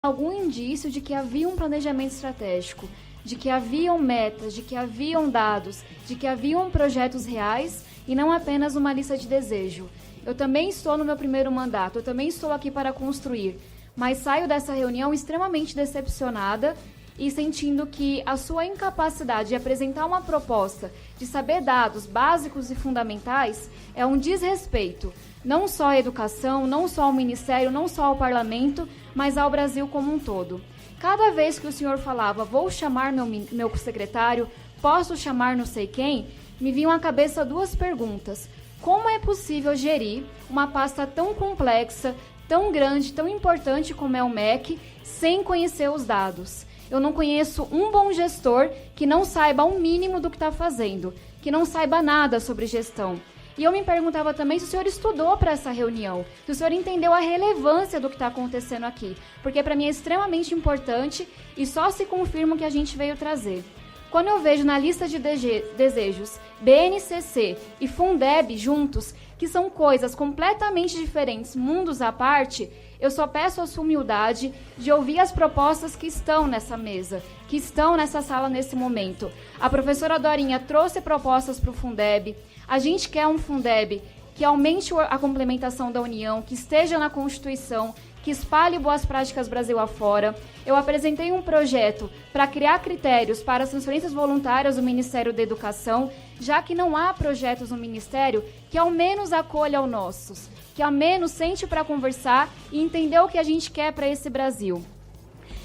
algum indício de que havia um planejamento estratégico, de que haviam metas, de que haviam dados, de que haviam projetos reais e não apenas uma lista de desejo. Eu também estou no meu primeiro mandato, eu também estou aqui para construir, mas saio dessa reunião extremamente decepcionada e sentindo que a sua incapacidade de apresentar uma proposta, de saber dados básicos e fundamentais, é um desrespeito, não só à educação, não só ao Ministério, não só ao Parlamento, mas ao Brasil como um todo. Cada vez que o senhor falava, vou chamar meu secretário, posso chamar não sei quem, me vinham à cabeça duas perguntas. Como é possível gerir uma pasta tão complexa, tão grande, tão importante como é o MEC, sem conhecer os dados? Eu não conheço um bom gestor que não saiba o mínimo do que está fazendo, que não saiba nada sobre gestão. E eu me perguntava também se o senhor estudou para essa reunião, se o senhor entendeu a relevância do que está acontecendo aqui, porque para mim é extremamente importante e só se confirma o que a gente veio trazer. Quando eu vejo na lista de desejos BNCC e Fundeb juntos, que são coisas completamente diferentes, mundos à parte, eu só peço a sua humildade de ouvir as propostas que estão nessa mesa, que estão nessa sala nesse momento. A professora Dorinha trouxe propostas para o Fundeb. A gente quer um Fundeb que aumente a complementação da União, que esteja na Constituição, que espalhe boas práticas Brasil afora. Eu apresentei um projeto para criar critérios para as transferências voluntárias do Ministério da Educação, já que não há projetos no Ministério que ao menos acolha os nossos, que ao menos sente para conversar e entender o que a gente quer para esse Brasil.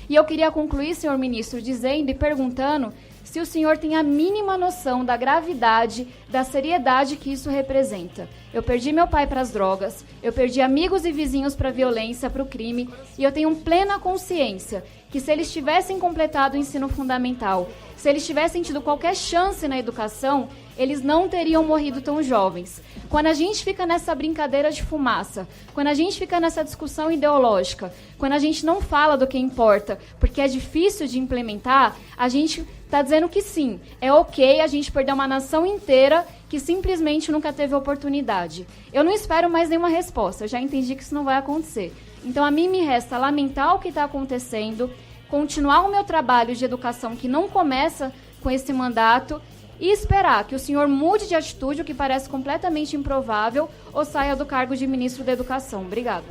E eu queria concluir, senhor ministro, dizendo e perguntando se o senhor tem a mínima noção da gravidade, da seriedade que isso representa. Eu perdi meu pai para as drogas, eu perdi amigos e vizinhos para a violência, para o crime, e eu tenho plena consciência que se eles tivessem completado o ensino fundamental, se eles tivessem tido qualquer chance na educação, eles não teriam morrido tão jovens. Quando a gente fica nessa brincadeira de fumaça, quando a gente fica nessa discussão ideológica, quando a gente não fala do que importa, porque é difícil de implementar, a gente está dizendo que sim, é ok a gente perder uma nação inteira que simplesmente nunca teve oportunidade. Eu não espero mais nenhuma resposta, eu já entendi que isso não vai acontecer. Então a mim me resta lamentar o que está acontecendo, continuar o meu trabalho de educação que não começa com esse mandato e esperar que o senhor mude de atitude, o que parece completamente improvável, ou saia do cargo de ministro da Educação. Obrigada.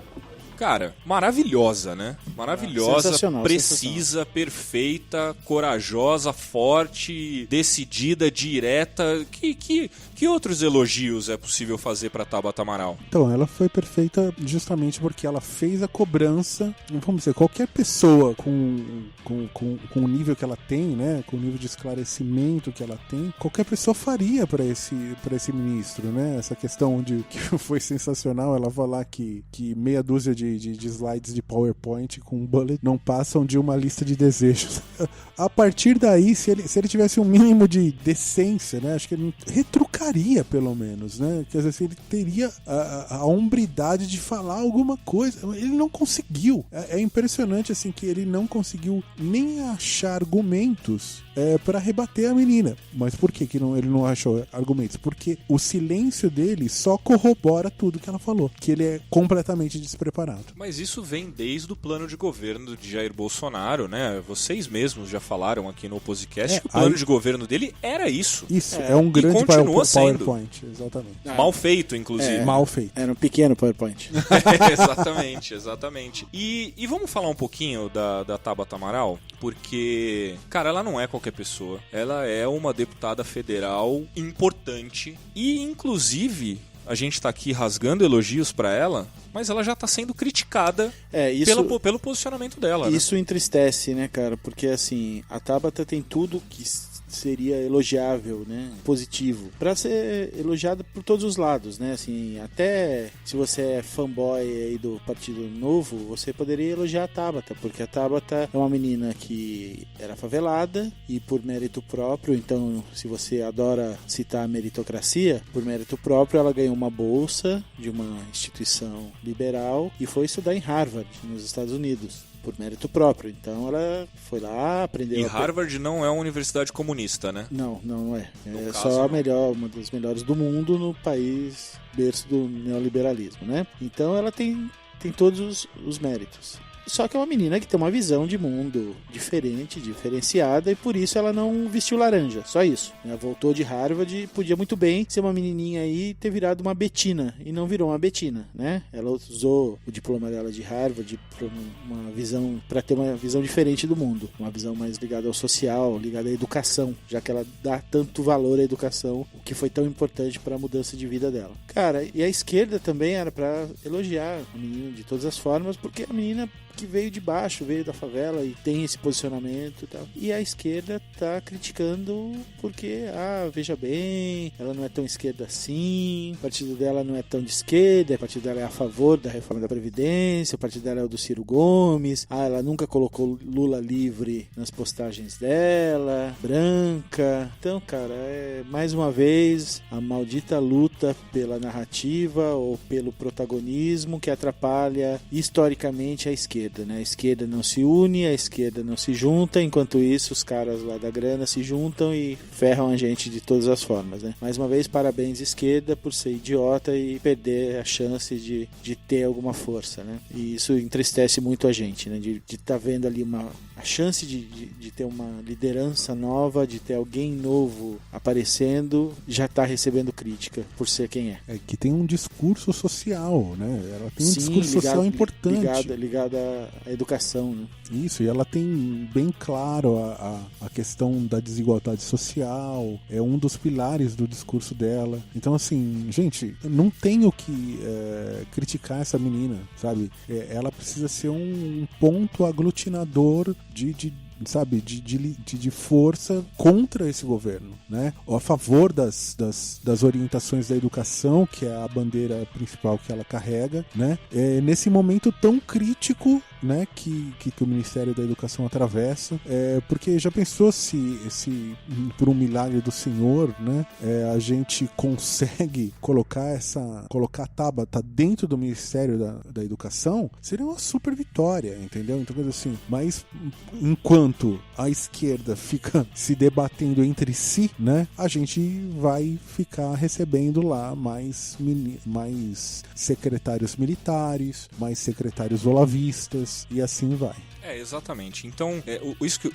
Cara, maravilhosa, né? Maravilhosa, precisa, perfeita, corajosa, forte, decidida, direta. Que outros elogios é possível fazer para Tabata Amaral? Então, ela foi perfeita justamente porque ela fez a cobrança. Vamos dizer, qualquer pessoa com o nível que ela tem, né? Com o nível de esclarecimento que ela tem, qualquer pessoa faria para esse ministro, né? Essa questão de que foi sensacional ela falar que meia dúzia de slides de PowerPoint com bullet não passam de uma lista de desejos. A partir daí, se ele tivesse um mínimo de decência, né? Acho que ele retrucaria, pelo menos, né? Quer dizer, ele teria a hombridade de falar alguma coisa. Ele não conseguiu. É impressionante, assim, que ele não conseguiu nem achar argumentos para rebater a menina. Mas por que ele não achou argumentos? Porque o silêncio dele só corrobora tudo que ela falou, que ele é completamente despreparado. Mas isso vem desde o plano de governo de Jair Bolsonaro, né? Vocês mesmos já falaram aqui no podcast que o plano de governo dele era isso. Isso, é um grande PowerPoint, exatamente. Mal feito, inclusive. Mal feito. Era um pequeno PowerPoint. Exatamente. E vamos falar um pouquinho da Tabata Amaral? Porque, cara, ela não é qualquer pessoa. Ela é uma deputada federal importante e, inclusive, a gente tá aqui rasgando elogios pra ela, mas ela já tá sendo criticada pelo posicionamento dela. Isso, né? Entristece, né, cara? Porque, assim, a Tabata tem tudo que seria elogiável, né, positivo, para ser elogiada por todos os lados, né, assim, até se você é fanboy aí do Partido Novo, você poderia elogiar a Tabata, porque a Tabata é uma menina que era favelada e por mérito próprio, então se você adora citar a meritocracia, por mérito próprio ela ganhou uma bolsa de uma instituição liberal e foi estudar em Harvard, nos Estados Unidos. Por mérito próprio. Então ela foi lá, aprendeu... E Harvard não é uma universidade comunista, né? Não é. É só uma das melhores do mundo no país berço do neoliberalismo, né? Então ela tem todos os méritos. Só que é uma menina que tem uma visão de mundo diferente, diferenciada, e por isso ela não vestiu laranja, só isso. Ela voltou de Harvard e podia muito bem ser uma menininha aí e ter virado uma Betina, e não virou uma Betina, né? Ela usou o diploma dela de Harvard para ter uma visão diferente do mundo, uma visão mais ligada ao social, ligada à educação, já que ela dá tanto valor à educação, o que foi tão importante para a mudança de vida dela. Cara, e a esquerda também era para elogiar a menina de todas as formas, porque a menina que veio de baixo, veio da favela e tem esse posicionamento e tal. E a esquerda tá criticando porque, veja bem, ela não é tão esquerda assim, o partido dela não é tão de esquerda, o partido dela é a favor da reforma da Previdência, o partido dela é o do Ciro Gomes, ela nunca colocou Lula livre nas postagens dela, branca. Então, cara, é mais uma vez a maldita luta pela narrativa ou pelo protagonismo que atrapalha historicamente a esquerda. Né? A esquerda não se une, a esquerda não se junta, enquanto isso os caras lá da grana se juntam e ferram a gente de todas as formas, né? Mais uma vez, parabéns esquerda por ser idiota e perder a chance de ter alguma força, né? E isso entristece muito a gente, né? De estar vendo ali a chance de ter uma liderança nova, de ter alguém novo aparecendo, já está recebendo crítica por ser quem é. É que tem um discurso social, né? Ela tem um discurso social importante. Ligado à educação, né? Isso, e ela tem bem claro a questão da desigualdade social, é um dos pilares do discurso dela. Então, assim, gente, não tenho que criticar essa menina, sabe? Ela precisa ser um ponto aglutinador de força contra esse governo, né? Ou a favor das orientações da educação, que é a bandeira principal que ela carrega, né? Nesse momento tão crítico, né, que o Ministério da Educação atravessa, porque já pensou se por um milagre do Senhor, né, a gente consegue colocar a Tabata dentro do Ministério da Educação, seria uma super vitória, entendeu? Então, coisa assim, mas enquanto a esquerda fica se debatendo entre si, né, a gente vai ficar recebendo lá mais secretários militares, mais secretários olavistas, e assim vai. Exatamente. Então,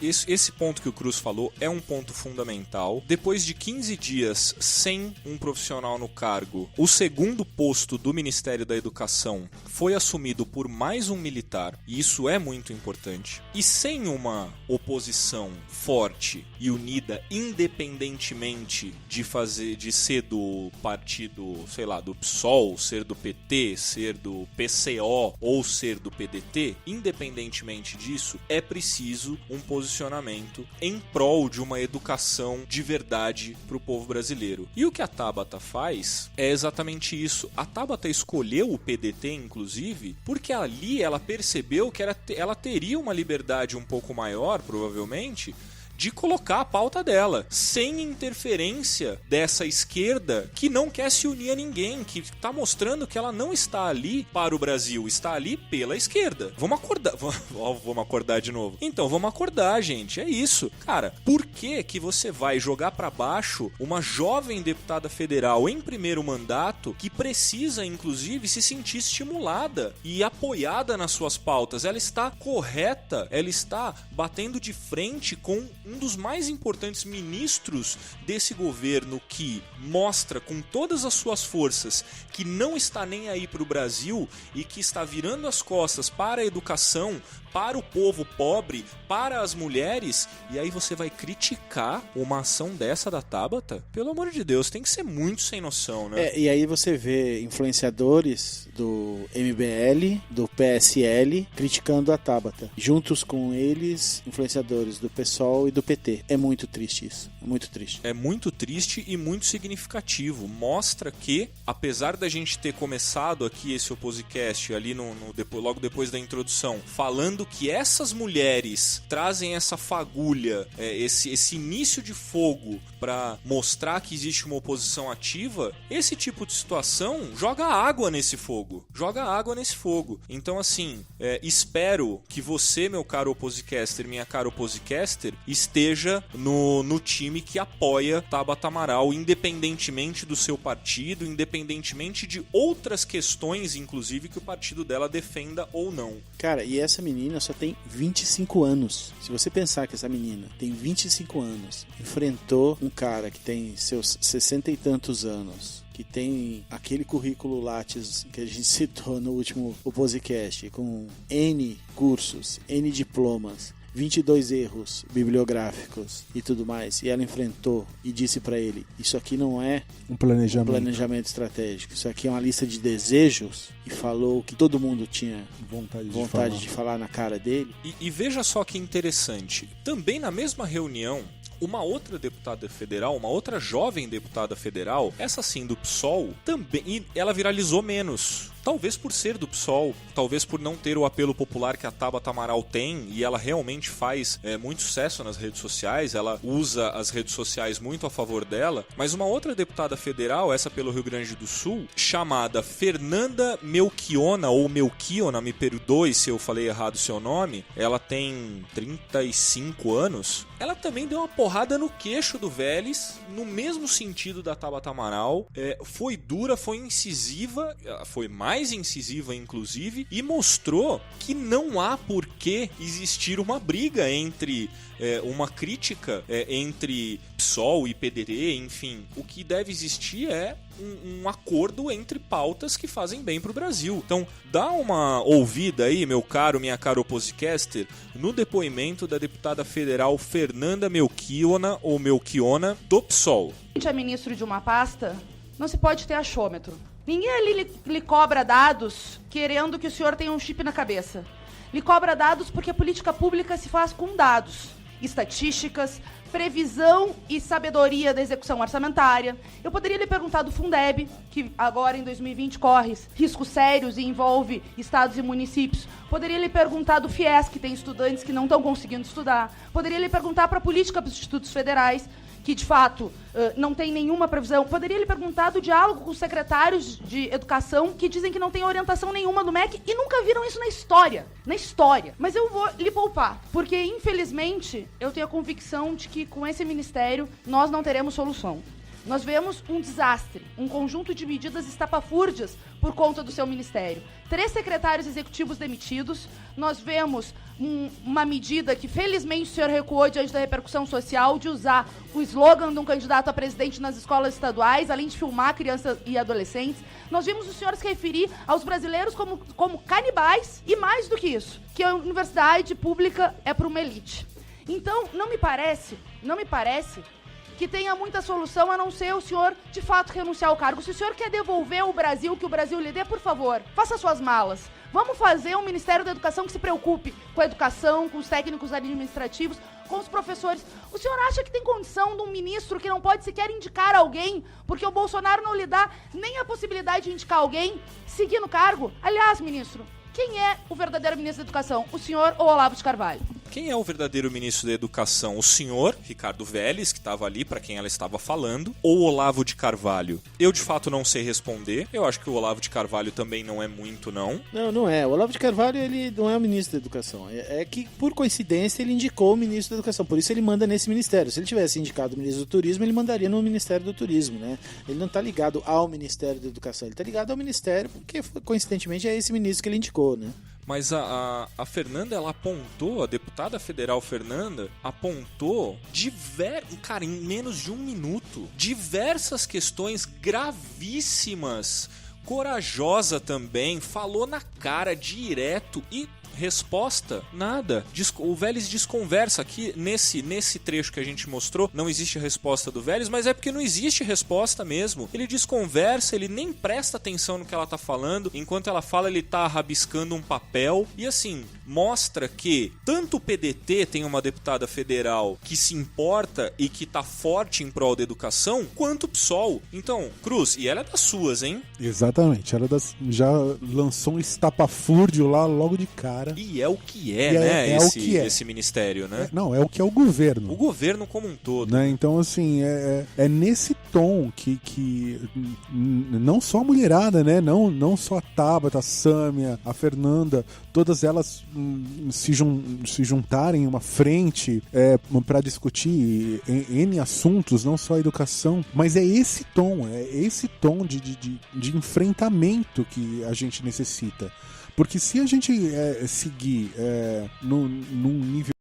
esse ponto que o Cruz falou é um ponto fundamental. Depois de 15 dias sem um profissional no cargo, o segundo posto do Ministério da Educação foi assumido por mais um militar, e isso é muito importante. E sem uma oposição forte e unida, independentemente de ser do partido, sei lá, do PSOL, ser do PT, ser do PCO ou ser do PDT, independentemente disso, é preciso um posicionamento em prol de uma educação de verdade para o povo brasileiro. E o que a Tabata faz é exatamente isso. A Tabata escolheu o PDT, inclusive, porque ali ela percebeu que ela teria uma liberdade um pouco maior, provavelmente, de colocar a pauta dela, sem interferência dessa esquerda que não quer se unir a ninguém, que está mostrando que ela não está ali para o Brasil, está ali pela esquerda. Vamos acordar. Vamos acordar de novo. Então, vamos acordar, gente. É isso. Cara, por que você vai jogar para baixo uma jovem deputada federal em primeiro mandato que precisa, inclusive, se sentir estimulada e apoiada nas suas pautas? Ela está correta, ela está batendo de frente com um dos mais importantes ministros desse governo, que mostra com todas as suas forças que não está nem aí para o Brasil e que está virando as costas para a educação, para o povo pobre, para as mulheres, e aí você vai criticar uma ação dessa da Tabata? Pelo amor de Deus, tem que ser muito sem noção, né? E aí você vê influenciadores do MBL, do PSL, criticando a Tabata. Juntos com eles, influenciadores do PSOL e do PT. É muito triste isso. É muito triste. É muito triste e muito significativo. Mostra que, apesar da gente ter começado aqui esse Opposicast ali logo depois da introdução, falando que essas mulheres trazem essa fagulha, esse início de fogo para mostrar que existe uma oposição ativa, esse tipo de situação joga água nesse fogo. Então, assim, espero que você, meu caro oposicaster, minha cara oposicaster, esteja no time que apoia Tabata Amaral, independentemente do seu partido, independentemente de outras questões, inclusive, que o partido dela defenda ou não. Cara, e essa menina só tem 25 anos. Se você pensar que essa menina tem 25 anos, enfrentou um cara que tem seus 60 e tantos anos, que tem aquele currículo Lattes que a gente citou no último Oposicast, com N cursos, N diplomas, 22 erros bibliográficos e tudo mais, e ela enfrentou e disse pra ele: isso aqui não é um planejamento estratégico, isso aqui é uma lista de desejos, e falou que todo mundo tinha vontade de falar na cara dele. E veja só que interessante, também na mesma reunião, uma outra deputada federal, uma outra jovem deputada federal, essa sim do PSOL, também, e ela viralizou menos. Talvez por ser do PSOL, talvez por não ter o apelo popular que a Tabata Amaral tem, e ela realmente faz muito sucesso nas redes sociais, ela usa as redes sociais muito a favor dela, mas uma outra deputada federal, essa pelo Rio Grande do Sul, chamada Fernanda Melchiona, ou Melchiona, me perdoe se eu falei errado o seu nome, ela tem 35 anos, ela também deu uma porrada no queixo do Vélez, no mesmo sentido da Tabata Amaral, foi dura, foi incisiva, foi mais incisiva inclusive, e mostrou que não há por que existir uma briga entre uma crítica entre PSOL e PDT, enfim, o que deve existir é um acordo entre pautas que fazem bem pro Brasil. Então, dá uma ouvida aí, meu caro, minha cara oposicaster, no depoimento da deputada federal Fernanda Melchiona, ou Melchiona, do PSOL. É ministro de uma pasta, não se pode ter achômetro. Ninguém ali lhe cobra dados querendo que o senhor tenha um chip na cabeça. Lhe cobra dados porque a política pública se faz com dados, estatísticas, previsão e sabedoria da execução orçamentária. Eu poderia lhe perguntar do Fundeb, que agora em 2020 corre riscos sérios e envolve estados e municípios. Poderia lhe perguntar do FIES, que tem estudantes que não estão conseguindo estudar. Poderia lhe perguntar para a política dos institutos federais, que de fato não tem nenhuma previsão. Poderia lhe perguntar do diálogo com os secretários de educação, que dizem que não tem orientação nenhuma do MEC e nunca viram isso na história. Mas eu vou lhe poupar, porque infelizmente eu tenho a convicção de que com esse ministério nós não teremos solução. Nós vemos um desastre, um conjunto de medidas estapafúrdias por conta do seu ministério. 3 secretários executivos demitidos. Nós vemos uma medida que felizmente o senhor recuou diante da repercussão social, de usar o slogan de um candidato a presidente nas escolas estaduais, além de filmar crianças e adolescentes. Nós vimos o senhor se referir aos brasileiros como canibais, e mais do que isso, que a universidade pública é para uma elite. Então, não me parece que tenha muita solução a não ser o senhor, de fato, renunciar ao cargo. Se o senhor quer devolver o Brasil, que o Brasil lhe dê, por favor, faça suas malas. Vamos fazer um Ministério da Educação que se preocupe com a educação, com os técnicos administrativos, com os professores. O senhor acha que tem condição de um ministro que não pode sequer indicar alguém, porque o Bolsonaro não lhe dá nem a possibilidade de indicar alguém, seguir no cargo? Aliás, ministro, quem é o verdadeiro ministro da Educação? O senhor ou Olavo de Carvalho? Quem é o verdadeiro ministro da Educação? O senhor Ricardo Vélez, que estava ali para quem ela estava falando, ou Olavo de Carvalho? Eu, de fato, não sei responder. Eu acho que o Olavo de Carvalho também não é muito, não. Não é. O Olavo de Carvalho, ele não é o ministro da Educação. É que, por coincidência, ele indicou o ministro da Educação. Por isso ele manda nesse ministério. Se ele tivesse indicado o ministro do Turismo, ele mandaria no Ministério do Turismo, né? Ele não está ligado ao Ministério da Educação. Ele está ligado ao Ministério porque, coincidentemente, é esse ministro que ele indicou, né? Mas a Fernanda, ela apontou, a deputada federal Fernanda, apontou, cara, em menos de 1 minuto, diversas questões gravíssimas, corajosa também, falou na cara direto e... resposta, nada. O Vélez desconversa aqui, nesse trecho que a gente mostrou, não existe resposta do Vélez, mas é porque não existe resposta mesmo. Ele desconversa, ele nem presta atenção no que ela tá falando, enquanto ela fala ele tá rabiscando um papel, e assim, mostra que tanto o PDT tem uma deputada federal que se importa e que tá forte em prol da educação, quanto o PSOL. Então, Cruz, e ela é das suas, hein? Exatamente, ela já lançou um estapafúrdio lá logo de cara. cara. E é o que é, E é- né? é o esse, que é. esse ministério, né? Não, é o que é o governo. O governo como um todo. Né? Então, assim, é nesse tom que não só a mulherada, né? Não só a Tabata, a Sâmia, a Fernanda, todas elas se juntarem em uma frente para discutir N assuntos, não só a educação, mas é esse tom de enfrentamento que a gente necessita. Porque se a gente seguir num nível